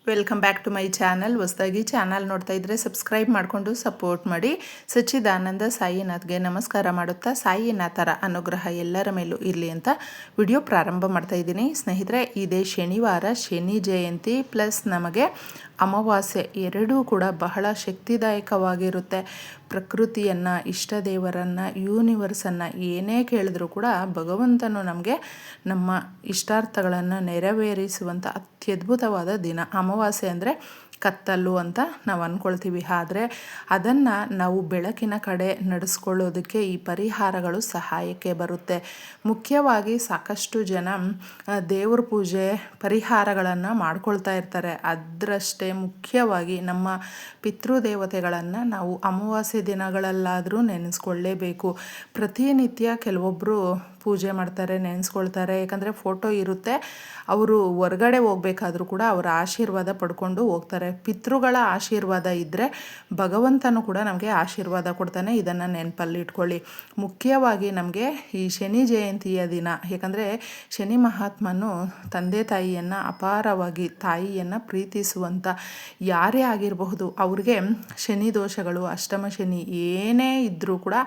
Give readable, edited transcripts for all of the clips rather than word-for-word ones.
Welcome back to my channel. ಹೊಸದಾಗಿ channel ನೋಡ್ತಾ ಇದ್ದರೆ ಸಬ್ಸ್ಕ್ರೈಬ್ ಮಾಡಿಕೊಂಡು ಸಪೋರ್ಟ್ ಮಾಡಿ. ಸಚ್ಚಿದಾನಂದ ಸಾಯಿನಾಥ್ಗೆ ನಮಸ್ಕಾರ ಮಾಡುತ್ತಾ ಸಾಯಿನಾಥರ ಅನುಗ್ರಹ ಎಲ್ಲರ ಮೇಲೂ ಇರಲಿ ಅಂತ ವಿಡಿಯೋ ಪ್ರಾರಂಭ ಮಾಡ್ತಾ ಇದ್ದೀನಿ. ಸ್ನೇಹಿತರೆ, ಇದೇ ಶನಿವಾರ ಶನಿ ಜಯಂತಿ ಪ್ಲಸ್ ನಮಗೆ ಅಮಾವಾಸ್ಯೆ ಎರಡೂ ಕೂಡ ಬಹಳ ಶಕ್ತಿದಾಯಕವಾಗಿರುತ್ತೆ. ಪ್ರಕೃತಿಯನ್ನು, ಇಷ್ಟ ದೇವರನ್ನು, ಯೂನಿವರ್ಸನ್ನು ಏನೇ ಕೇಳಿದ್ರೂ ಕೂಡ ಭಗವಂತನು ನಮಗೆ ನಮ್ಮ ಇಷ್ಟಾರ್ಥಗಳನ್ನು ನೆರವೇರಿಸುವಂಥ ಅತ್ಯದ್ಭುತವಾದ ದಿನ. ಅಮಾವಾಸ್ಯೆ ಅಂದರೆ ಕತ್ತಲು ಅಂತ ನಾವು ಅಂದ್ಕೊಳ್ತೀವಿ, ಆದರೆ ಅದನ್ನು ನಾವು ಬೆಳಕಿನ ಕಡೆ ನಡೆಸ್ಕೊಳ್ಳೋದಕ್ಕೆ ಈ ಪರಿಹಾರಗಳು ಸಹಾಯಕ್ಕೆ ಬರುತ್ತೆ. ಮುಖ್ಯವಾಗಿ ಸಾಕಷ್ಟು ಜನ ದೇವ್ರ ಪೂಜೆ ಪರಿಹಾರಗಳನ್ನು ಮಾಡ್ಕೊಳ್ತಾ ಇರ್ತಾರೆ. ಅದರಷ್ಟೇ ಮುಖ್ಯವಾಗಿ ನಮ್ಮ ಪಿತೃದೇವತೆಗಳನ್ನು ನಾವು ಅಮಾವಾಸ್ಯೆ ದಿನಗಳಲ್ಲಾದರೂ ನೆನೆಸ್ಕೊಳ್ಳೇಬೇಕು. ಪ್ರತಿನಿತ್ಯ ಕೆಲವೊಬ್ಬರು ಪೂಜೆ ಮಾಡ್ತಾರೆ, ನೆನೆಸ್ಕೊಳ್ತಾರೆ. ಯಾಕಂದರೆ ಫೋಟೋ ಇರುತ್ತೆ, ಅವರು ಹೊರ್ಗಡೆ ಹೋಗ್ಬೇಕಾದ್ರೂ ಕೂಡ ಅವರ ಆಶೀರ್ವಾದ ಪಡ್ಕೊಂಡು ಹೋಗ್ತಾರೆ. ಪಿತೃಗಳ ಆಶೀರ್ವಾದ ಇದ್ದರೆ ಭಗವಂತನು ಕೂಡ ನಮಗೆ ಆಶೀರ್ವಾದ ಕೊಡ್ತಾನೆ. ಇದನ್ನು ನೆನಪಲ್ಲಿ ಇಟ್ಕೊಳ್ಳಿ. ಮುಖ್ಯವಾಗಿ ನಮಗೆ ಈ ಶನಿ ಜಯಂತಿಯ ದಿನ, ಯಾಕಂದರೆ ಶನಿ ಮಹಾತ್ಮನು ತಂದೆ ತಾಯಿಯನ್ನು ಅಪಾರವಾಗಿ, ತಾಯಿಯನ್ನು ಪ್ರೀತಿಸುವಂಥ ಯಾರೇ ಆಗಿರಬಹುದು, ಅವ್ರಿಗೆ ಶನಿ ದೋಷಗಳು, ಅಷ್ಟಮ ಶನಿ ಏನೇ ಇದ್ದರೂ ಕೂಡ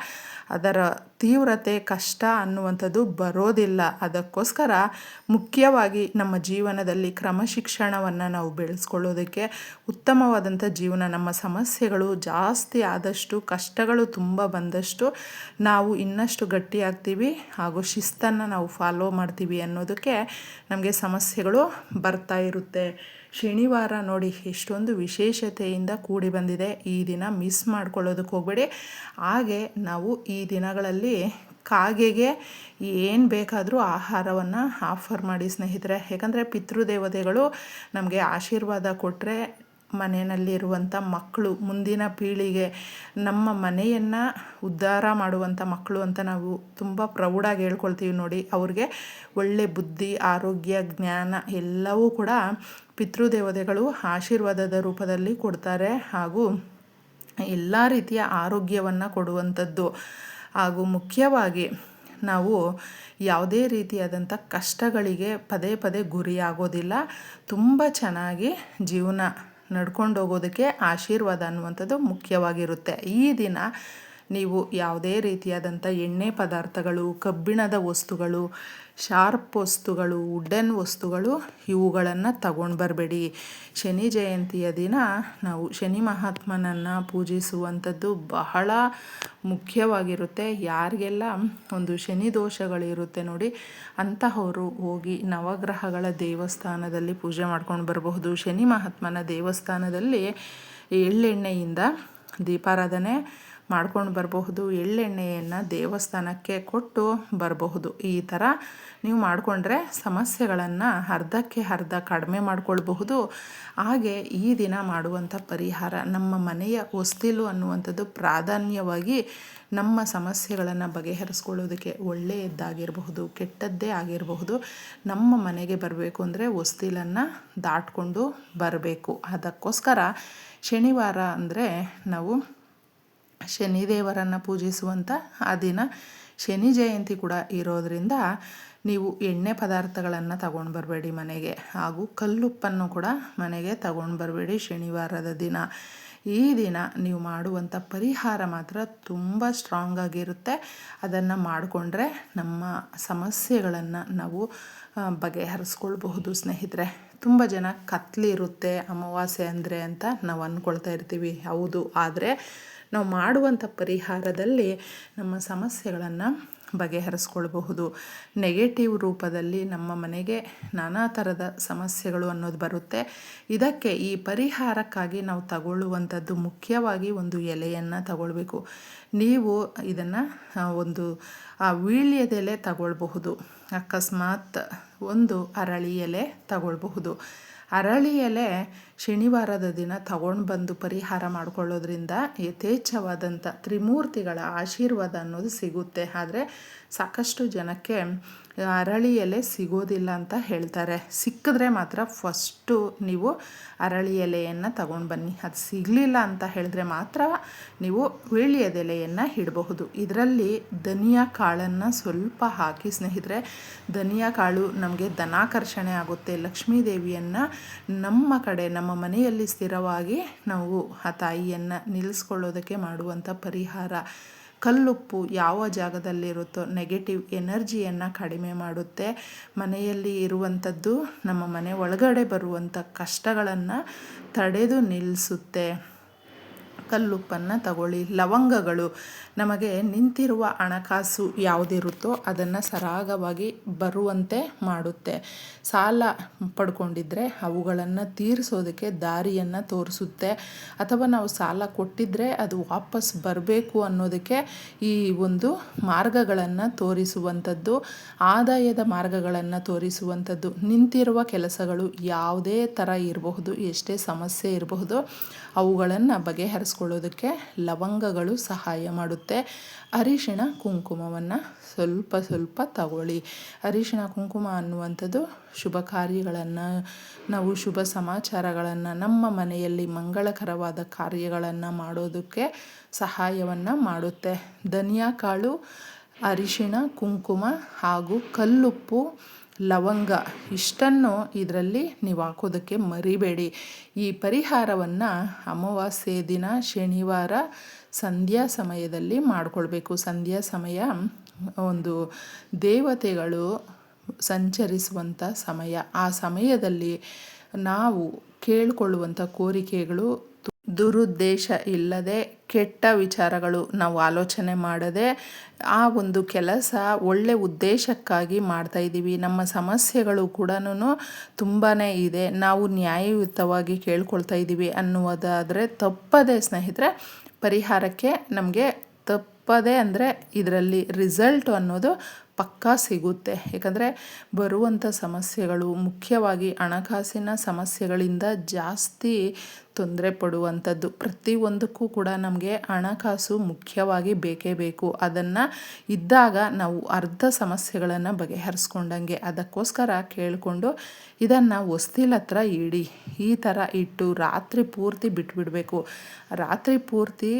ಅದರ ತೀವ್ರತೆ, ಕಷ್ಟ ಅನ್ನುವಂಥದ್ದು ಬರೋದಿಲ್ಲ. ಅದಕ್ಕೋಸ್ಕರ ಮುಖ್ಯವಾಗಿ ನಮ್ಮ ಜೀವನದಲ್ಲಿ ಕ್ರಮಶಿಕ್ಷಣವನ್ನು ನಾವು ಬೆಳೆಸ್ಕೊಳ್ಳೋದಕ್ಕೆ, ಉತ್ತಮವಾದಂಥ ಜೀವನ, ನಮ್ಮ ಸಮಸ್ಯೆಗಳು ಜಾಸ್ತಿ ಆದಷ್ಟು, ಕಷ್ಟಗಳು ತುಂಬ ಬಂದಷ್ಟು ನಾವು ಇನ್ನಷ್ಟು ಗಟ್ಟಿಯಾಗ್ತೀವಿ ಹಾಗೂ ಶಿಸ್ತನ್ನು ನಾವು ಫಾಲೋ ಮಾಡ್ತೀವಿ ಅನ್ನೋದಕ್ಕೆ ನಮಗೆ ಸಮಸ್ಯೆಗಳು ಬರ್ತಾ ಇರುತ್ತೆ. ಶನಿವಾರ ನೋಡಿ ಎಷ್ಟೊಂದು ವಿಶೇಷತೆಯಿಂದ ಕೂಡಿ ಬಂದಿದೆ. ಈ ದಿನ ಮಿಸ್ ಮಾಡ್ಕೊಳ್ಳೋದಕ್ಕೆ ಹೋಗಬೇಡಿ. ಹಾಗೆ ನಾವು ಈ ದಿನಗಳಲ್ಲಿ ಕಾಗೆಗೆ ಏನು ಬೇಕಾದರೂ ಆಹಾರವನ್ನು ಆಫರ್ ಮಾಡಿ ಸ್ನೇಹಿತರೆ. ಯಾಕಂದರೆ ಪಿತೃದೇವತೆಗಳು ನಮಗೆ ಆಶೀರ್ವಾದ ಕೊಟ್ಟರೆ ಮನೆಯಲ್ಲಿರುವಂಥ ಮಕ್ಕಳು, ಮುಂದಿನ ಪೀಳಿಗೆ, ನಮ್ಮ ಮನೆಯನ್ನು ಉದ್ಧಾರ ಮಾಡುವಂಥ ಮಕ್ಕಳು ಅಂತ ನಾವು ತುಂಬ ಪ್ರೌಢಾಗಿ ಹೇಳ್ಕೊಳ್ತೀವಿ ನೋಡಿ. ಅವ್ರಿಗೆ ಒಳ್ಳೆ ಬುದ್ಧಿ, ಆರೋಗ್ಯ, ಜ್ಞಾನ ಎಲ್ಲವೂ ಕೂಡ ಪಿತೃದೇವತೆಗಳು ಆಶೀರ್ವಾದದ ರೂಪದಲ್ಲಿ ಕೊಡ್ತಾರೆ. ಹಾಗೂ ಎಲ್ಲ ರೀತಿಯ ಆರೋಗ್ಯವನ್ನು ಕೊಡುವಂಥದ್ದು. ಹಾಗೂ ಮುಖ್ಯವಾಗಿ ನಾವು ಯಾವುದೇ ರೀತಿಯಾದಂಥ ಕಷ್ಟಗಳಿಗೆ ಪದೇ ಪದೇ ಗುರಿಯಾಗೋದಿಲ್ಲ. ತುಂಬ ಚೆನ್ನಾಗಿ ಜೀವನ ನಡ್ಕೊಂಡು ಹೋಗೋದಕ್ಕೆ ಆಶೀರ್ವಾದ ಅನ್ನುವಂಥದ್ದು ಮುಖ್ಯವಾಗಿರುತ್ತೆ. ಈ ದಿನ ನೀವು ಯಾವುದೇ ರೀತಿಯಾದಂಥ ಎಣ್ಣೆ ಪದಾರ್ಥಗಳು, ಕಬ್ಬಿಣದ ವಸ್ತುಗಳು, ಶಾರ್ಪ್ ವಸ್ತುಗಳು, ವುಡನ್ ವಸ್ತುಗಳು ಇವುಗಳನ್ನು ತಗೊಂಡು ಬರಬೇಡಿ. ಶನಿ ಜಯಂತಿಯ ದಿನ ನಾವು ಶನಿ ಮಹಾತ್ಮನನ್ನು ಪೂಜಿಸುವಂಥದ್ದು ಬಹಳ ಮುಖ್ಯವಾಗಿರುತ್ತೆ. ಯಾರಿಗೆಲ್ಲ ಒಂದು ಶನಿ ದೋಷಗಳಿರುತ್ತೆ ನೋಡಿ, ಅಂತಹವರು ಹೋಗಿ ನವಗ್ರಹಗಳ ದೇವಸ್ಥಾನದಲ್ಲಿ ಪೂಜೆ ಮಾಡ್ಕೊಂಡು ಬರಬಹುದು. ಶನಿ ಮಹಾತ್ಮನ ದೇವಸ್ಥಾನದಲ್ಲಿ ಎಳ್ಳೆಣ್ಣೆಯಿಂದ ದೀಪಾರಾಧನೆ ಮಾಡ್ಕೊಂಡು ಬರಬಹುದು. ಎಳ್ಳೆಣ್ಣೆಯನ್ನು ದೇವಸ್ಥಾನಕ್ಕೆ ಕೊಟ್ಟು ಬರಬಹುದು. ಈ ಥರ ನೀವು ಮಾಡಿಕೊಂಡ್ರೆ ಸಮಸ್ಯೆಗಳನ್ನು ಅರ್ಧಕ್ಕೆ ಅರ್ಧ ಕಡಿಮೆ ಮಾಡ್ಕೊಳ್ಬಹುದು. ಹಾಗೆ ಈ ದಿನ ಮಾಡುವಂಥ ಪರಿಹಾರ, ನಮ್ಮ ಮನೆಯ ಹೊಸ್ತಿಲು ಅನ್ನುವಂಥದ್ದು ಪ್ರಾಧಾನ್ಯವಾಗಿ ನಮ್ಮ ಸಮಸ್ಯೆಗಳನ್ನು ಬಗೆಹರಿಸ್ಕೊಳ್ಳೋದಕ್ಕೆ, ಒಳ್ಳೆಯದ್ದಾಗಿರಬಹುದು ಕೆಟ್ಟದ್ದೇ ಆಗಿರಬಹುದು, ನಮ್ಮ ಮನೆಗೆ ಬರಬೇಕು ಅಂದರೆ ಹೊಸ್ತಿಲನ್ನು ದಾಟ್ಕೊಂಡು ಬರಬೇಕು. ಅದಕ್ಕೋಸ್ಕರ ಶನಿವಾರ ಅಂದರೆ ನಾವು ಶನಿದೇವರನ್ನು ಪೂಜಿಸುವಂಥ ಆ ದಿನ. ಶನಿ ಜಯಂತಿ ಕೂಡ ಇರೋದರಿಂದ ನೀವು ಎಣ್ಣೆ ಪದಾರ್ಥಗಳನ್ನು ತಗೊಂಡು ಬರಬೇಡಿ ಮನೆಗೆ. ಹಾಗೂ ಕಲ್ಲುಪ್ಪನ್ನು ಕೂಡ ಮನೆಗೆ ತಗೊಂಡು ಬರಬೇಡಿ ಶನಿವಾರದ ದಿನ. ಈ ದಿನ ನೀವು ಮಾಡುವಂಥ ಪರಿಹಾರ ಮಾತ್ರ ತುಂಬ ಸ್ಟ್ರಾಂಗ್ ಆಗಿರುತ್ತೆ. ಅದನ್ನು ಮಾಡಿಕೊಂಡ್ರೆ ನಮ್ಮ ಸಮಸ್ಯೆಗಳನ್ನು ನಾವು ಬಗೆಹರಿಸ್ಕೊಳ್ಬಹುದು ಸ್ನೇಹಿತರೆ. ತುಂಬ ಜನ ಕತ್ಲಿರುತ್ತೆ ಅಮಾವಾಸ್ಯೆ ಅಂದರೆ ಅಂತ ನಾವು ಅಂದ್ಕೊಳ್ತಾ ಇರ್ತೀವಿ. ಹೌದು, ಆದರೆ ನಾವು ಮಾಡುವಂಥ ಪರಿಹಾರದಲ್ಲಿ ನಮ್ಮ ಸಮಸ್ಯೆಗಳನ್ನು ಬಗೆಹರಿಸ್ಕೊಳ್ಬಹುದು. ನೆಗೆಟಿವ್ ರೂಪದಲ್ಲಿ ನಮ್ಮ ಮನೆಗೆ ನಾನಾ ಥರದ ಸಮಸ್ಯೆಗಳು ಅನ್ನೋದು ಬರುತ್ತೆ. ಇದಕ್ಕೆ ಈ ಪರಿಹಾರಕ್ಕಾಗಿ ನಾವು ತಗೊಳ್ಳುವಂಥದ್ದು ಮುಖ್ಯವಾಗಿ ಒಂದು ಎಲೆಯನ್ನು ತಗೊಳ್ಬೇಕು. ನೀವು ಇದನ್ನು ಒಂದು ವೀಳ್ಯದೆಲೆ ತಗೊಳ್ಬಹುದು, ಅಕಸ್ಮಾತ್ ಒಂದು ಅರಳಿ ಎಲೆ ತಗೊಳ್ಬಹುದು. ಅರಳಿ ಎಲೆ ಶನಿವಾರದ ದಿನ ತಗೊಂಡು ಬಂದು ಪರಿಹಾರ ಮಾಡಿಕೊಳ್ಳೋದ್ರಿಂದ ಯಥೇಚ್ಛವಾದಂಥ ತ್ರಿಮೂರ್ತಿಗಳ ಆಶೀರ್ವಾದ ಅನ್ನೋದು ಸಿಗುತ್ತೆ. ಆದರೆ ಸಾಕಷ್ಟು ಜನಕ್ಕೆ ಅರಳಿ ಎಲೆ ಸಿಗೋದಿಲ್ಲ ಅಂತ ಹೇಳ್ತಾರೆ. ಸಿಕ್ಕಿದ್ರೆ ಮಾತ್ರ ಫಸ್ಟು ನೀವು ಅರಳಿ ಎಲೆಯನ್ನು ತಗೊಂಡು ಬನ್ನಿ. ಅದು ಸಿಗಲಿಲ್ಲ ಅಂತ ಹೇಳಿದ್ರೆ ಮಾತ್ರ ನೀವು ವೀಳ್ಯದೆಲೆಯನ್ನು ಇಡಬಹುದು. ಇದರಲ್ಲಿ ಧನಿಯಾ ಕಾಳನ್ನು ಸ್ವಲ್ಪ ಹಾಕಿ ಸ್ನೇಹಿತರೆ. ಧನಿಯಾ ಕಾಳು ನಮಗೆ ಧನಾಕರ್ಷಣೆ ಆಗುತ್ತೆ. ಲಕ್ಷ್ಮೀ ದೇವಿಯನ್ನು ನಮ್ಮ ಕಡೆ ನಮ್ಮ ಮನೆಯಲ್ಲಿ ಸ್ಥಿರವಾಗಿ ನಾವು ಆ ತಾಯಿಯನ್ನು ನಿಲ್ಲಿಸ್ಕೊಳ್ಳೋದಕ್ಕೆ ಮಾಡುವಂಥ ಪರಿಹಾರ. ಕಲ್ಲುಪ್ಪು ಯಾವ ಜಾಗದಲ್ಲಿರುತ್ತೋ ನೆಗೆಟಿವ್ ಎನರ್ಜಿಯನ್ನು ಕಡಿಮೆ ಮಾಡುತ್ತೆ. ಮನೆಯಲ್ಲಿ ಇರುವಂಥದ್ದು ನಮ್ಮ ಮನೆ ಒಳಗಡೆ ಬರುವಂಥ ಕಷ್ಟಗಳನ್ನು ತಡೆದು ನಿಲ್ಲಿಸುತ್ತೆ. ಕಲ್ಲುಪ್ಪನ್ನು ತಗೊಳ್ಳಿ. ಲವಂಗಗಳು ನಮಗೆ ನಿಂತಿರುವ ಹಣಕಾಸು ಯಾವುದಿರುತ್ತೋ ಅದನ್ನು ಸರಾಗವಾಗಿ ಬರುವಂತೆ ಮಾಡುತ್ತೆ. ಸಾಲ ಪಡ್ಕೊಂಡಿದ್ರೆ ಅವುಗಳನ್ನು ತೀರಿಸೋದಕ್ಕೆ ದಾರಿಯನ್ನು ತೋರಿಸುತ್ತೆ. ಅಥವಾ ನಾವು ಸಾಲ ಕೊಟ್ಟಿದ್ದರೆ ಅದು ವಾಪಸ್ ಬರಬೇಕು ಅನ್ನೋದಕ್ಕೆ ಈ ಒಂದು ಮಾರ್ಗಗಳನ್ನು ತೋರಿಸುವಂಥದ್ದು, ಆದಾಯದ ಮಾರ್ಗಗಳನ್ನು ತೋರಿಸುವಂಥದ್ದು. ನಿಂತಿರುವ ಕೆಲಸಗಳು ಯಾವುದೇ ಥರ ಇರಬಹುದು, ಎಷ್ಟೇ ಸಮಸ್ಯೆ ಇರಬಹುದು, ಅವುಗಳನ್ನು ಬಗೆಹರಿಸ್ಕೊಳ್ಳೋದಕ್ಕೆ ಲವಂಗಗಳು ಸಹಾಯ ಮಾಡುತ್ತೆ. ಅರಿಶಿಣ ಕುಂಕುಮವನ್ನು ಸ್ವಲ್ಪ ತಗೊಳ್ಳಿ. ಅರಿಶಿಣ ಕುಂಕುಮ ಅನ್ನುವಂಥದ್ದು ಶುಭ ಕಾರ್ಯಗಳನ್ನು, ನಾವು ಶುಭ ಸಮಾಚಾರಗಳನ್ನು, ನಮ್ಮ ಮನೆಯಲ್ಲಿ ಮಂಗಳಕರವಾದ ಕಾರ್ಯಗಳನ್ನು ಮಾಡೋದಕ್ಕೆ ಸಹಾಯವನ್ನು ಮಾಡುತ್ತೆ. ಧನಿಯಾ ಕಾಳು, ಅರಿಶಿಣ ಕುಂಕುಮ ಹಾಗೂ ಕಲ್ಲುಪ್ಪು, ಲವಂಗ ಇಷ್ಟನ್ನು ಇದರಲ್ಲಿ ನೀವು ಹಾಕೋದಕ್ಕೆ ಮರಿಬೇಡಿ. ಈ ಪರಿಹಾರವನ್ನು ಅಮಾವಾಸ್ಯೆ ದಿನ ಶನಿವಾರ ಸಂಧ್ಯಾ ಸಮಯದಲ್ಲಿ ಮಾಡಿಕೊಳ್ಬೇಕು. ಸಂಧ್ಯಾ ಸಮಯ ಒಂದು ದೇವತೆಗಳು ಸಂಚರಿಸುವಂಥ ಸಮಯ. ಆ ಸಮಯದಲ್ಲಿ ನಾವು ಕೇಳಿಕೊಳ್ಳುವಂಥ ಕೋರಿಕೆಗಳು ದುರುದ್ದೇಶ ಇಲ್ಲದೆ, ಕೆಟ್ಟ ವಿಚಾರಗಳು ನಾವು ಆಲೋಚನೆ ಮಾಡದೆ, ಆ ಒಂದು ಕೆಲಸ ಒಳ್ಳೆ ಉದ್ದೇಶಕ್ಕಾಗಿ ಮಾಡ್ತಾಯಿದ್ದೀವಿ. ನಮ್ಮ ಸಮಸ್ಯೆಗಳು ಕೂಡ ತುಂಬಾ ಇದೆ, ನಾವು ನ್ಯಾಯಯುತವಾಗಿ ಕೇಳ್ಕೊಳ್ತಾ ಇದ್ದೀವಿ ಅನ್ನುವುದಾದರೆ ತಪ್ಪದೆ ಸ್ನೇಹಿತರೆ ಪರಿಹಾರಕ್ಕೆ ನಮಗೆ ತಪ್ಪದೆ ಅಂದರೆ ಇದರಲ್ಲಿ ರಿಸಲ್ಟು ಅನ್ನೋದು ಪಕ್ಕಾ ಸಿಗುತ್ತೆ. ಏಕೆಂದರೆ ಬರುವಂಥ ಸಮಸ್ಯೆಗಳು ಮುಖ್ಯವಾಗಿ ಹಣಕಾಸಿನ ಸಮಸ್ಯೆಗಳಿಂದ ಜಾಸ್ತಿ ತೊಂದರೆ ಪಡುವಂಥದ್ದು. ಪ್ರತಿಯೊಂದಕ್ಕೂ ಕೂಡ ನಮಗೆ ಹಣಕಾಸು ಮುಖ್ಯವಾಗಿ ಬೇಕೇ ಬೇಕು. ಅದನ್ನು ಇದ್ದಾಗ ನಾವು ಅರ್ಧ ಸಮಸ್ಯೆಗಳನ್ನು ಬಗೆಹರಿಸ್ಕೊಂಡಂಗೆ. ಅದಕ್ಕೋಸ್ಕರ ಕೇಳಿಕೊಂಡು ಇದನ್ನು ಹೊಸ್ತಿಲ ಹತ್ರ ಇಡಿ. ಈ ಥರ ಇಟ್ಟು ರಾತ್ರಿ ಪೂರ್ತಿ ಬಿಟ್ಬಿಡಬೇಕು. ರಾತ್ರಿ ಪೂರ್ತಿ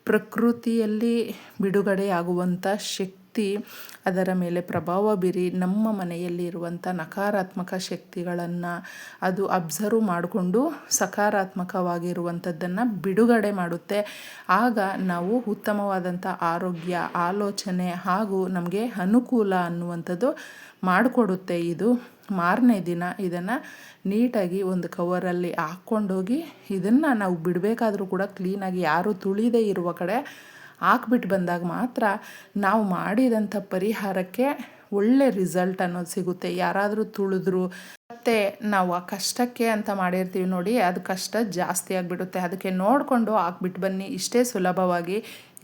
ಪ್ರಕೃತಿಯಲ್ಲಿ ಬಿಡುಗಡೆಯಾಗುವಂಥ ಶಕ್ತಿ ಅದರ ಮೇಲೆ ಪ್ರಭಾವ ಬೀರಿ ನಮ್ಮ ಮನೆಯಲ್ಲಿ ಇರುವಂಥ ನಕಾರಾತ್ಮಕ ಶಕ್ತಿಗಳನ್ನು ಅದು ಅಬ್ಸರ್ವ್ ಮಾಡಿಕೊಂಡು ಸಕಾರಾತ್ಮಕವಾಗಿರುವಂಥದ್ದನ್ನು ಬಿಡುಗಡೆ ಮಾಡುತ್ತೆ. ಆಗ ನಾವು ಉತ್ತಮವಾದಂಥ ಆರೋಗ್ಯ, ಆಲೋಚನೆ ಹಾಗೂ ನಮಗೆ ಅನುಕೂಲ ಅನ್ನುವಂಥದ್ದು ಮಾಡಿಕೊಡುತ್ತೆ. ಇದು ಮಾರನೇ ದಿನ ಇದನ್ನು ನೀಟಾಗಿ ಒಂದು ಕವರಲ್ಲಿ ಹಾಕ್ಕೊಂಡೋಗಿ ಇದನ್ನು ನಾವು ಬಿಡಬೇಕಾದ್ರೂ ಕೂಡ ಕ್ಲೀನಾಗಿ ಯಾರೂ ತುಳಿದೇ ಇರುವ ಕಡೆ ಹಾಕ್ಬಿಟ್ಟು ಬಂದಾಗ ಮಾತ್ರ ನಾವು ಮಾಡಿದಂಥ ಪರಿಹಾರಕ್ಕೆ ಒಳ್ಳೆ ರಿಸಲ್ಟ್ ಅನ್ನೋದು ಸಿಗುತ್ತೆ. ಯಾರಾದರೂ ತುಳಿದ್ರು ಮತ್ತು ನಾವು ಆ ಕಷ್ಟಕ್ಕೆ ಅಂತ ಮಾಡಿರ್ತೀವಿ ನೋಡಿ, ಅದು ಕಷ್ಟ ಜಾಸ್ತಿ ಆಗಿಬಿಡುತ್ತೆ. ಅದಕ್ಕೆ ನೋಡಿಕೊಂಡು ಹಾಕ್ಬಿಟ್ಟು ಬನ್ನಿ. ಇಷ್ಟೇ ಸುಲಭವಾಗಿ.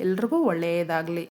ಎಲ್ರಿಗೂ ಒಳ್ಳೆಯದಾಗಲಿ.